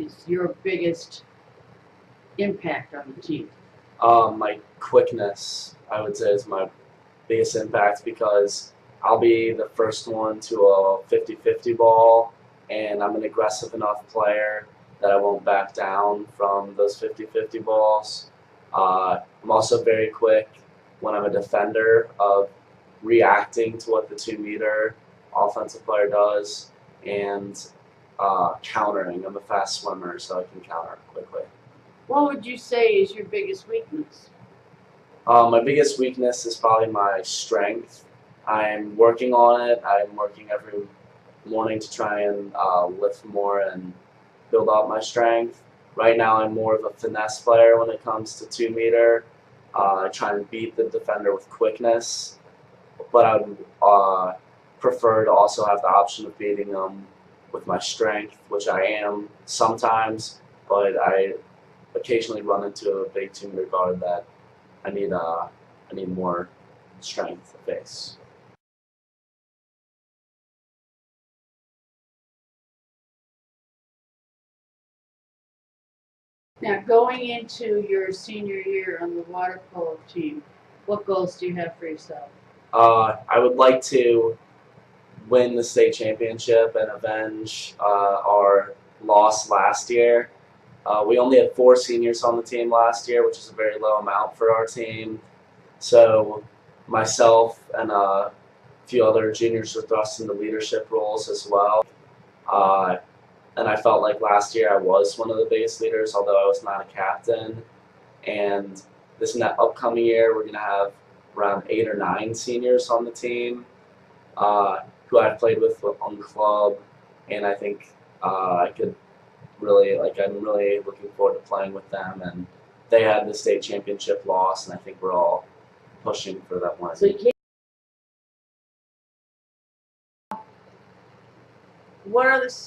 is your biggest impact on the team? My quickness, I would say, is my biggest impact because I'll be the first one to a 50-50 ball, and I'm an aggressive enough player that I won't back down from those 50-50 balls. I'm also very quick when I'm a defender of reacting to what the 2-meter offensive player does and countering. I'm a fast swimmer, so I can counter quickly. What would you say is your biggest weakness? My biggest weakness is probably my strength. I'm working on it. I'm working every morning to try and lift more and build up my strength. Right now, I'm more of a finesse player when it comes to 2-meter. I try and beat the defender with quickness, but I would prefer to also have the option of beating them with my strength, which I am sometimes, but I occasionally run into a big 2-meter guard that I need more strength to face. Now, going into your senior year on the water polo team, what goals do you have for yourself? I would like to win the state championship and avenge our loss last year. We only had 4 seniors on the team last year, which is a very low amount for our team. So myself and a few other juniors were thrust into leadership roles as well. And I felt like last year I was one of the biggest leaders, although I was not a captain. And this upcoming year, we're going to have around 8 or 9 seniors on the team who I've played with on the club, and I think I could really, I'm really looking forward to playing with them. And they had the state championship loss, and I think we're all pushing for that one. So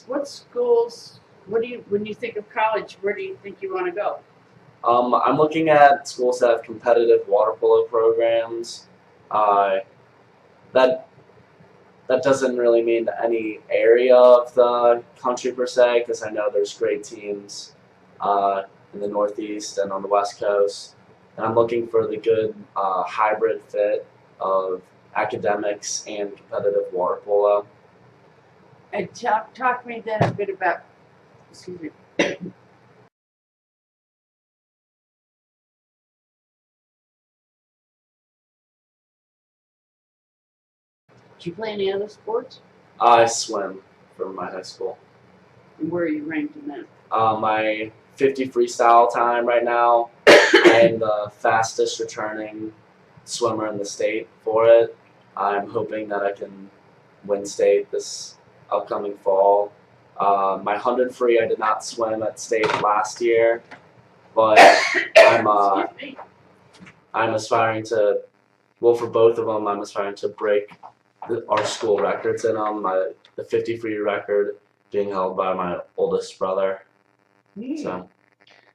what schools? When you think of college, where do you think you want to go? I'm looking at schools that have competitive water polo programs. That doesn't really mean any area of the country per se, because I know there's great teams in the Northeast and on the West Coast. And I'm looking for the good hybrid fit of academics and competitive water polo. And talk to me then a bit about, excuse me. Did you play any other sports? I swim from my high school. And where are you ranked in that? My 50 freestyle time right now, I am the fastest returning swimmer in the state for it. I'm hoping that I can win state this upcoming fall. My 100 free, I did not swim at state last year, but I'm aspiring to, well, for both of them, I'm aspiring to break our school records in them. The 50 free record being held by my oldest brother.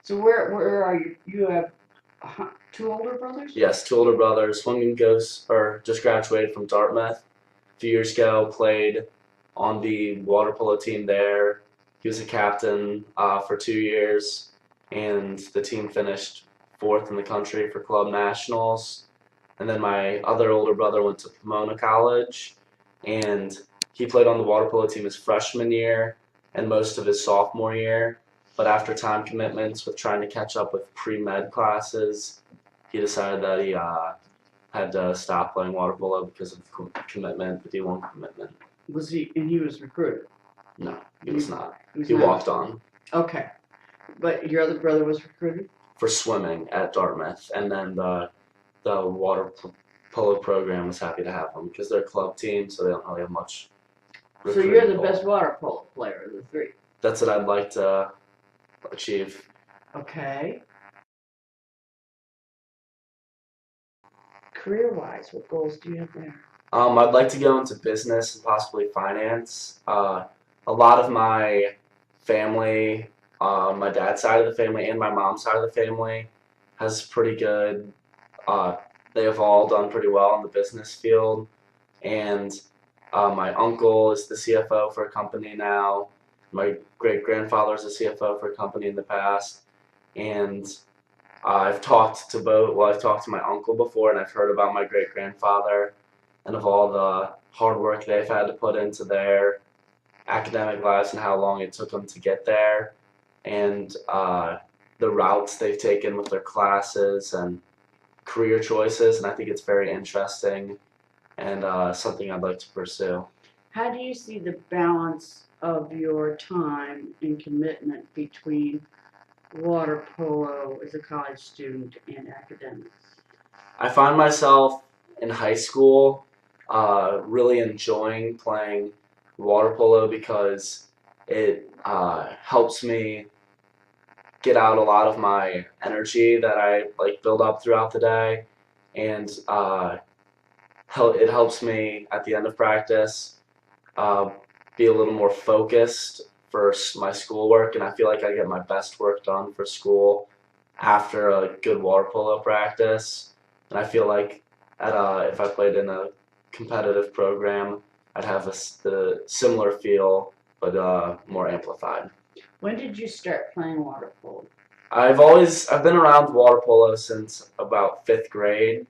So where are you? You have 2 older brothers? Yes, 2 older brothers. One just graduated from Dartmouth a few years ago, played on the water polo team there. He was a captain for 2 years, and the team finished 4th in the country for club nationals. And then my other older brother went to Pomona College, and he played on the water polo team his freshman year and most of his sophomore year. But after time commitments with trying to catch up with pre-med classes, he decided that he had to stop playing water polo because of the commitment, the D1 commitment. And he was recruited? No, he was not. He walked on. Okay. But your other brother was recruited? For swimming at Dartmouth, and then the water polo program was happy to have him because they're a club team, so they don't really have much. So you're the best water polo player of the 3? That's what I'd like to achieve. Okay. Career-wise, what goals do you have there? I'd like to go into business and possibly finance. A lot of my family, my dad's side of the family and my mom's side of the family, has pretty good. They have all done pretty well in the business field, and my uncle is the CFO for a company now, my great-grandfather was a CFO for a company in the past, and I've talked to my uncle before, and I've heard about my great-grandfather and of all the hard work they've had to put into their academic lives and how long it took them to get there, and the routes they've taken with their classes and career choices, and I think it's very interesting and something I'd like to pursue. How do you see the balance of your time and commitment between water polo as a college student and academics? I find myself in high school really enjoying playing water polo because it helps me get out a lot of my energy that I like build up throughout the day, and it helps me at the end of practice uh, be a little more focused for my schoolwork, and I feel like I get my best work done for school after a good water polo practice. And I feel like if I played in a competitive program, I'd have the similar feel, but more amplified. When did you start playing water polo? I've been around water polo since about 5th grade,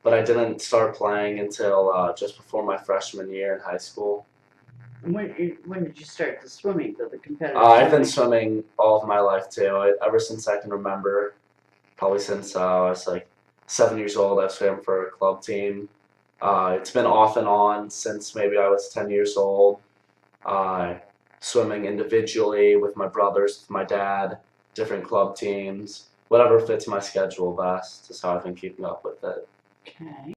but I didn't start playing until just before my freshman year in high school. When did you start the swimming, the competitive I've been swimming? swimming all of my life too. Ever since I can remember, probably since I was like 7 years old, I've swam for a club team. It's been off and on since maybe I was 10 years old. Uh, Swimming individually with my brothers, with my dad, different club teams, whatever fits my schedule best is how I've been keeping up with it. Okay.